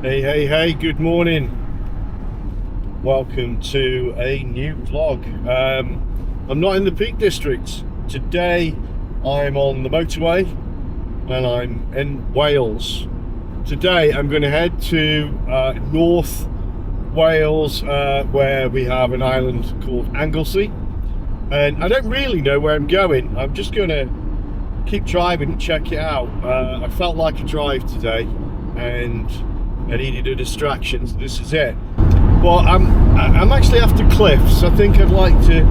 Hey, good morning. Welcome to a new vlog. I'm not in the Peak District. Today I'm on the motorway and I'm in Wales. Today I'm going to head to North Wales where we have an island called Anglesey. And I don't really know where I'm going. I'm just going to keep driving and check it out. I felt like a drive today and I needed a distraction, so this is it. But I'm actually after cliffs. I think I'd like to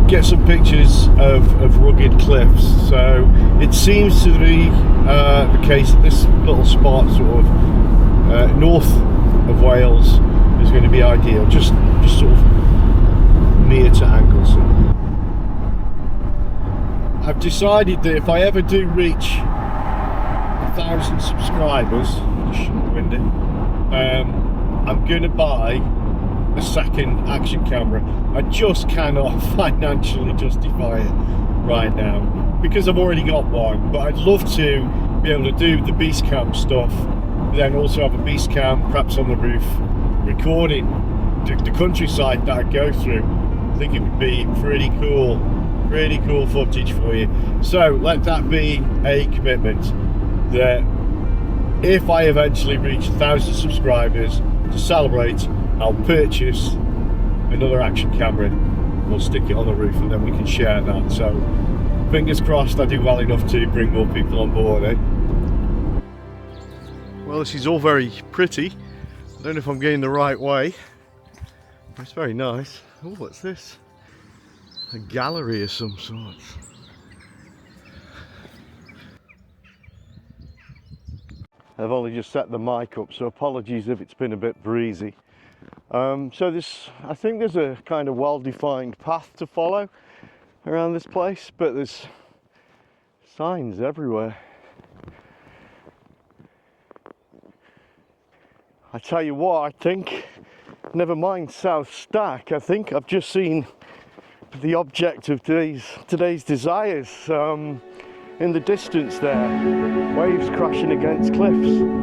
get some pictures of rugged cliffs. So it seems to be the case that this little spot, sort of north of Wales, is going to be ideal. Just sort of near to Anglesey. I've decided that if I ever do reach 1,000 subscribers, windy, I'm going to buy a second action camera. I just cannot financially justify it right now because I've already got one, but I'd love to be able to do the beast camp stuff, then also have a beast camp perhaps on the roof recording the countryside that I go through. I think it would be pretty cool footage for you. So let that be a commitment that if I eventually reach 1,000 subscribers to celebrate, I'll purchase another action camera. We'll stick it on the roof and then we can share that. So fingers crossed I do well enough to bring more people on board, eh? Well, this is all very pretty. I don't know if I'm going the right way. It's very nice. Oh, what's this? A gallery of some sort. I've only just set the mic up, so apologies if it's been a bit breezy. So I think there's a kind of well-defined path to follow around this place, but there's signs everywhere. I tell you what, I think, never mind South Stack, I think I've just seen the object of today's desires. In the distance there, waves crashing against cliffs.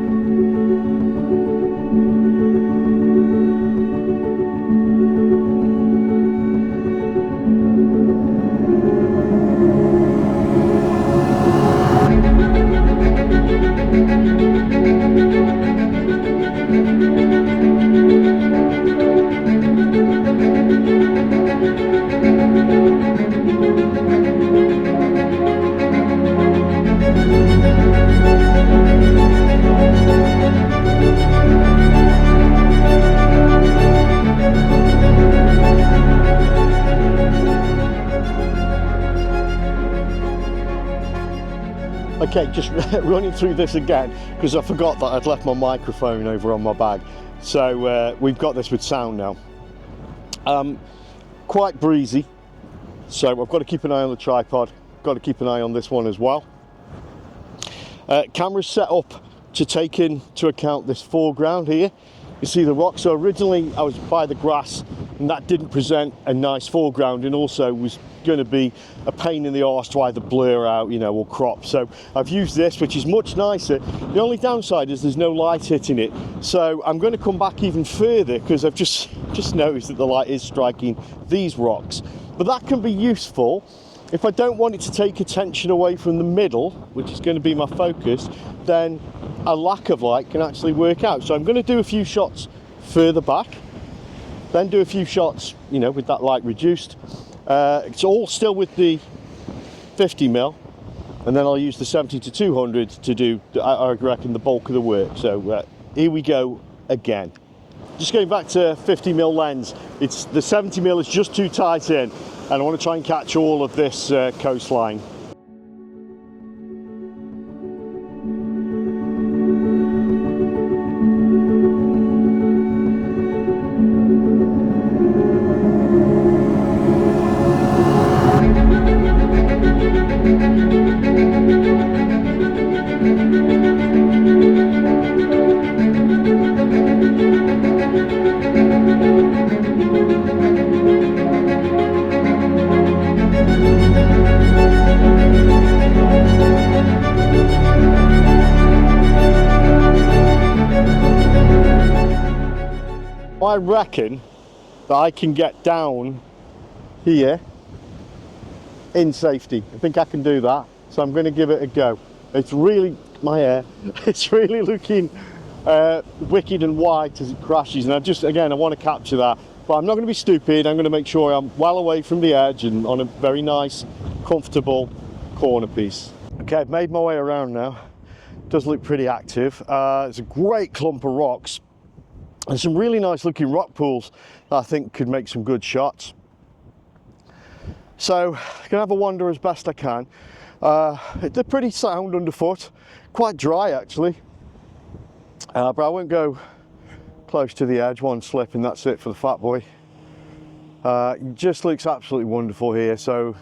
Okay, just running through this again because I forgot that I'd left my microphone over on my bag. So we've got this with sound now. Quite breezy, so I've got to keep an eye on the tripod, got to keep an eye on this one as well. Camera's set up to take into account this foreground here. You see the rocks. So originally I was by the grass and that didn't present a nice foreground, and also was going to be a pain in the arse to either blur out, you know, or crop. So I've used this, which is much nicer. The only downside is there's no light hitting it. So I'm going to come back even further because I've just noticed that the light is striking these rocks. But that can be useful if I don't want it to take attention away from the middle, which is going to be my focus. Then a lack of light can actually work out. So I'm going to do a few shots further back, then do a few shots, you know, with that light reduced. It's all still with the 50mm, and then I'll use the 70-200 to do, I reckon, the bulk of the work. So here we go again. Just going back to 50mm lens, it's the 70mm is just too tight in, and I want to try and catch all of this coastline. I reckon that I can get down here in safety. I think I can do that, so I'm going to give it a go. It's really, my hair, it's really looking wicked and white as it crashes, and I want to capture that, but I'm not going to be stupid. I'm going to make sure I'm well away from the edge and on a very nice, comfortable corner piece. Okay, I've made my way around now. It does look pretty active. It's a great clump of rocks and some really nice looking rock pools that I think could make some good shots. So I'm gonna have a wander as best I can. They're pretty sound underfoot, quite dry actually, but I won't go close to the edge. One slip and that's it for the fat boy. It just looks absolutely wonderful here, so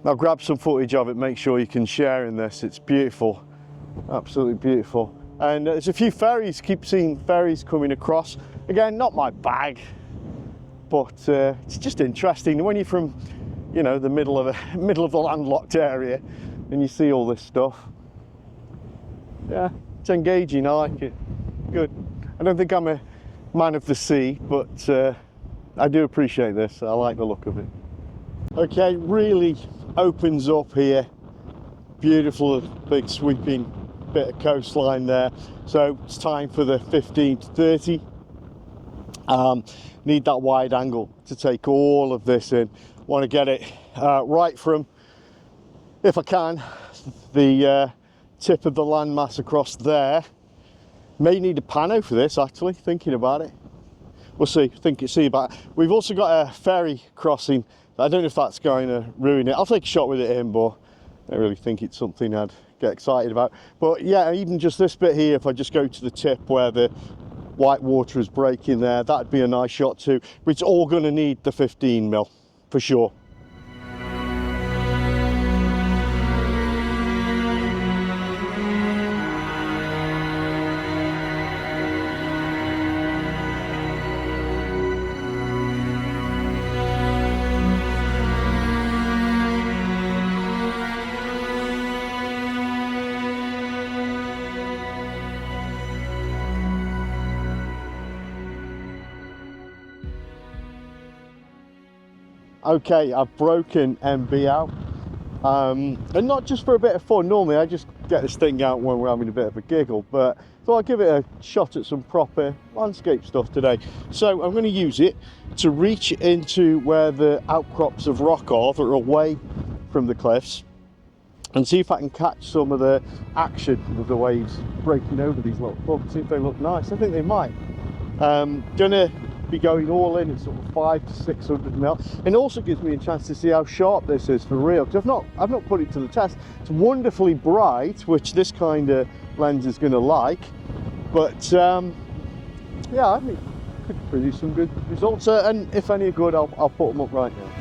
I'll grab some footage of it, make sure you can share in this. It's beautiful, absolutely beautiful. And there's a few ferries, keep seeing ferries coming across. Again, not my bag, but it's just interesting when you're from, you know, the middle of the landlocked area and you see all this stuff. Yeah, it's engaging, I like it. Good. I don't think I'm a man of the sea, but I do appreciate this. I like the look of it. Okay, really opens up here. Beautiful, big sweeping bit of coastline there. So it's time for the 15 to 30. Need that wide angle to take all of this in. Want to get it right from, if I can, the tip of the landmass across there. May need a pano for this, actually, thinking about it. We'll see, see about it. We've also got a ferry crossing. I don't know if that's going to ruin it. I'll take a shot with it in, but I don't really think it's something I'd get excited about. But yeah, even just this bit here, if I just go to the tip where the white water is breaking there, that'd be a nice shot too. But it's all going to need the 15mm for sure. Okay, I've broken MB out, and not just for a bit of fun. Normally I just get this thing out when we're having a bit of a giggle, but thought I'd give it a shot at some proper landscape stuff today. So I'm going to use it to reach into where the outcrops of rock are that are away from the cliffs, and see if I can catch some of the action of the waves breaking over these little bumps, see if they look nice. I think they might. Gonna be going all in at sort of 500 to 600mm, and also gives me a chance to see how sharp this is for real, because I've not put it to the test. It's wonderfully bright, which this kind of lens is going to like, but yeah, I think it could produce some good results, and if any are good, I'll put them up right now.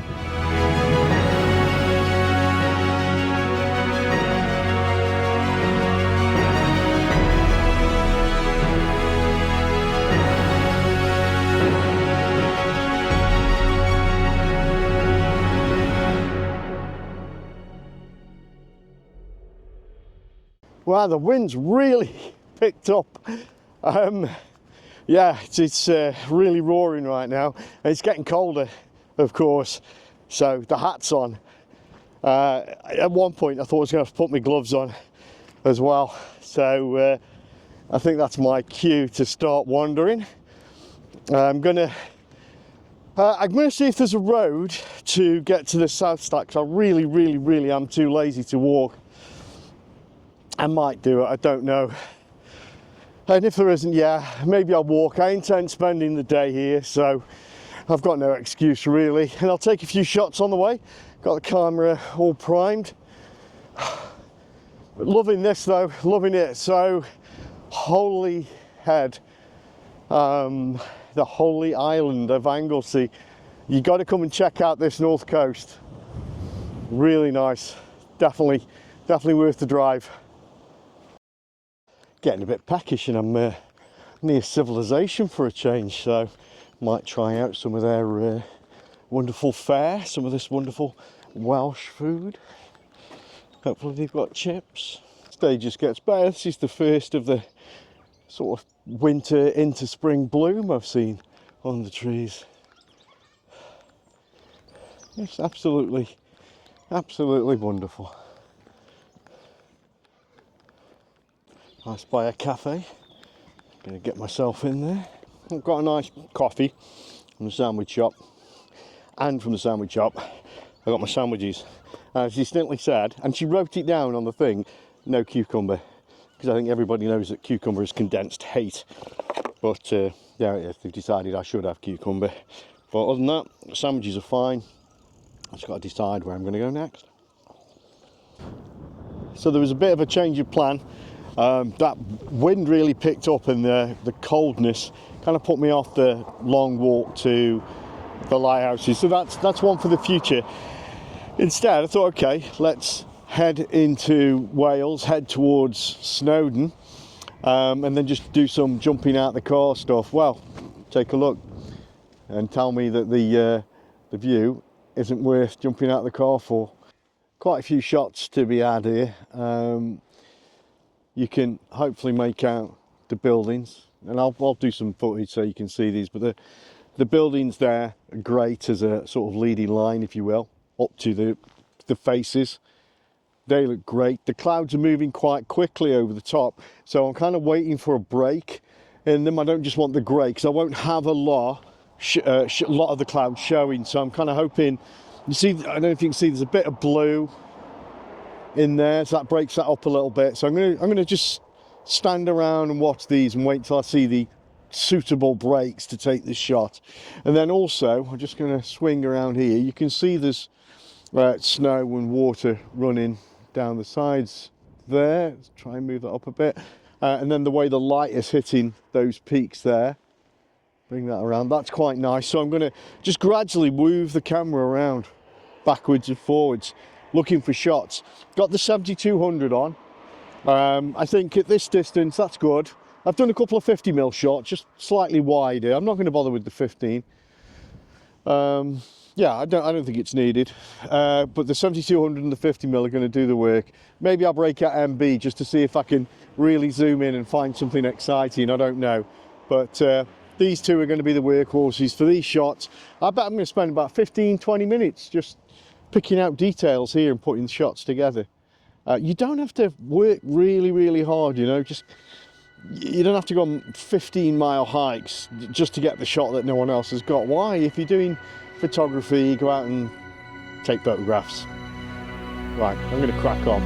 Wow, the wind's really picked up. Yeah, it's really roaring right now. It's getting colder, of course, so the hat's on. At one point I thought I was going to have to put my gloves on as well, so I think that's my cue to start wandering. I'm gonna see if there's a road to get to the south stack, because I really am too lazy to walk. I might do it, I don't know. And if there isn't, yeah, maybe I'll walk. I intend spending the day here, so I've got no excuse really. And I'll take a few shots on the way. Got the camera all primed. But loving this though, loving it. So, Holy Head, the holy island of Anglesey. You got to come and check out this north coast. Really nice. Definitely worth the drive. Getting a bit peckish, and I'm near civilization for a change, so might try out some of their wonderful fare, some of this wonderful Welsh food. Hopefully they've got chips. This day just gets better. This is the first of the sort of winter into spring bloom I've seen on the trees. It's absolutely wonderful. I spy a cafe. Gonna get myself in there. I've got a nice coffee from the sandwich shop, and from the sandwich shop I got my sandwiches. As she distinctly said, and she wrote it down on the thing, no cucumber, because I think everybody knows that cucumber is condensed hate. But there it is, they've decided I should have cucumber. But other than that, the sandwiches are fine. I've just got to decide where I'm going to go next. So there was a bit of a change of plan. That wind really picked up, and the coldness kind of put me off the long walk to the lighthouses. So that's one for the future. Instead, I thought, okay, let's head into Wales, head towards Snowdon, and then just do some jumping out the car stuff. Well, take a look and tell me that the view isn't worth jumping out the car for. Quite a few shots to be had here. You can hopefully make out the buildings, and I'll do some footage so you can see these, but the buildings there are great as a sort of leading line, if you will, up to the faces. They look great. The clouds are moving quite quickly over the top, so I'm kind of waiting for a break in them. I don't just want the grey, because I won't have a lot of the clouds showing, so I'm kind of hoping, you see, I don't know if you can see, there's a bit of blue in there, so that breaks that up a little bit. So I'm gonna just stand around and watch these and wait till I see the suitable breaks to take this shot. And then also, I'm just going to swing around here. You can see there's snow and water running down the sides there. Let's try and move that up a bit. And then the way the light is hitting those peaks there, bring that around, that's quite nice. So I'm going to just gradually move the camera around backwards and forwards, looking for shots. Got the 7200 on. I think at this distance that's good. I've done a couple of 50mm shots, just slightly wider. I'm not going to bother with the 15. Yeah, I don't think it's needed. But the 7200 and the 50mm are going to do the work. Maybe I'll break out MB just to see if I can really zoom in and find something exciting. I don't know. But these two are going to be the workhorses for these shots. I bet I'm going to spend about 15-20 minutes just picking out details here and putting shots together. You don't have to work really hard, you know. You don't have to go on 15-mile hikes just to get the shot that no one else has got. Why? If you're doing photography, go out and take photographs. Right, I'm going to crack on.